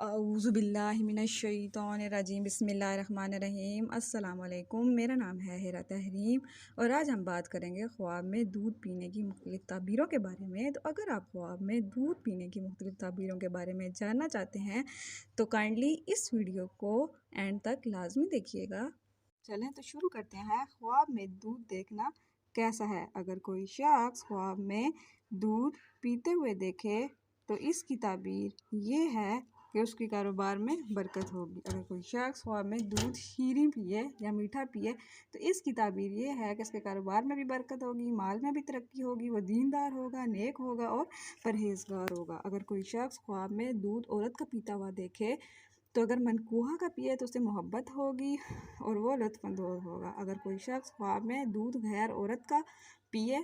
اعوذ باللہ من الشیطان الرجیم بسم اللہ الرحمن الرحیم۔ السلام علیکم، میرا نام ہے ہیرا تحریم اور آج ہم بات کریں گے خواب میں دودھ پینے کی مختلف تعبیروں کے بارے میں۔ تو اگر آپ خواب میں دودھ پینے کی مختلف تعبیروں کے بارے میں جاننا چاہتے ہیں تو کائنڈلی اس ویڈیو کو اینڈ تک لازمی دیکھیے گا۔ چلیں تو شروع کرتے ہیں۔ خواب میں دودھ دیکھنا کیسا ہے؟ اگر کوئی شخص خواب میں دودھ پیتے ہوئے دیکھے تو اس کی تعبیر یہ ہے کہ اس کے کاروبار میں برکت ہوگی۔ اگر کوئی شخص خواب میں دودھ شیریں پیے یا میٹھا پیے تو اس کی تعبیر یہ ہے کہ اس کے کاروبار میں بھی برکت ہوگی، مال میں بھی ترقی ہوگی، وہ دیندار ہوگا، نیک ہوگا اور پرہیزگار ہوگا۔ اگر کوئی شخص خواب میں دودھ عورت کا پیتا ہوا دیکھے تو اگر منکوحہ کا پیے تو اسے محبت ہوگی اور وہ لطف اندوز ہوگا۔ اگر کوئی شخص خواب میں دودھ غیر عورت کا پیے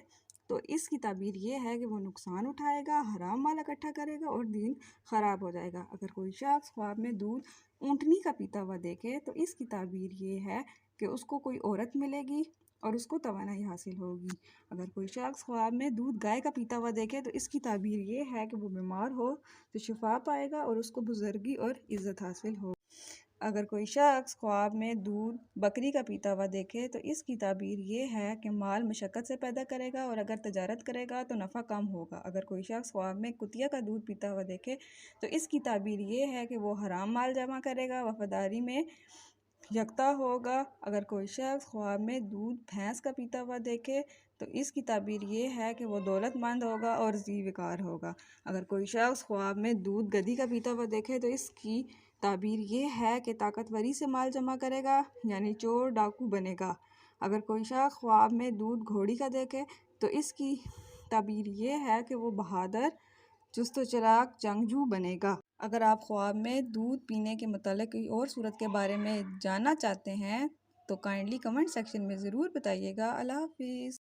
تو اس کی تعبیر یہ ہے کہ وہ نقصان اٹھائے گا، حرام مال اکٹھا کرے گا اور دین خراب ہو جائے گا۔ اگر کوئی شخص خواب میں دودھ اونٹنی کا پیتا ہوا دیکھے تو اس کی تعبیر یہ ہے کہ اس کو کوئی عورت ملے گی اور اس کو توانائی حاصل ہوگی۔ اگر کوئی شخص خواب میں دودھ گائے کا پیتا ہوا دیکھے تو اس کی تعبیر یہ ہے کہ وہ بیمار ہو تو شفا پائے گا اور اس کو بزرگی اور عزت حاصل ہوگی۔ اگر کوئی شخص خواب میں دودھ بکری کا پیتا ہوا دیکھے تو اس کی تعبیر یہ ہے کہ مال مشقت سے پیدا کرے گا اور اگر تجارت کرے گا تو نفع کم ہوگا۔ اگر کوئی شخص خواب میں کتیا کا دودھ پیتا ہوا دیکھے تو اس کی تعبیر یہ ہے کہ وہ حرام مال جمع کرے گا، وفاداری میں یکتا ہوگا۔ اگر کوئی شخص خواب میں دودھ بھینس کا پیتا ہوا دیکھے تو اس کی تعبیر یہ ہے کہ وہ دولت مند ہوگا اور ذی وقار ہوگا۔ اگر کوئی شخص خواب میں دودھ گدھی کا پیتا ہوا دیکھے تو اس کی تعبیر یہ ہے کہ طاقتوری سے مال جمع کرے گا، یعنی چور ڈاکو بنے گا۔ اگر کوئی شخص خواب میں دودھ گھوڑی کا دیکھے تو اس کی تعبیر یہ ہے کہ وہ بہادر، چست و چالاک جنگجو بنے گا۔ اگر آپ خواب میں دودھ پینے کے متعلق کوئی اور صورت کے بارے میں جاننا چاہتے ہیں تو کائنڈلی کمنٹ سیکشن میں ضرور بتائیے گا۔ اللہ حافظ۔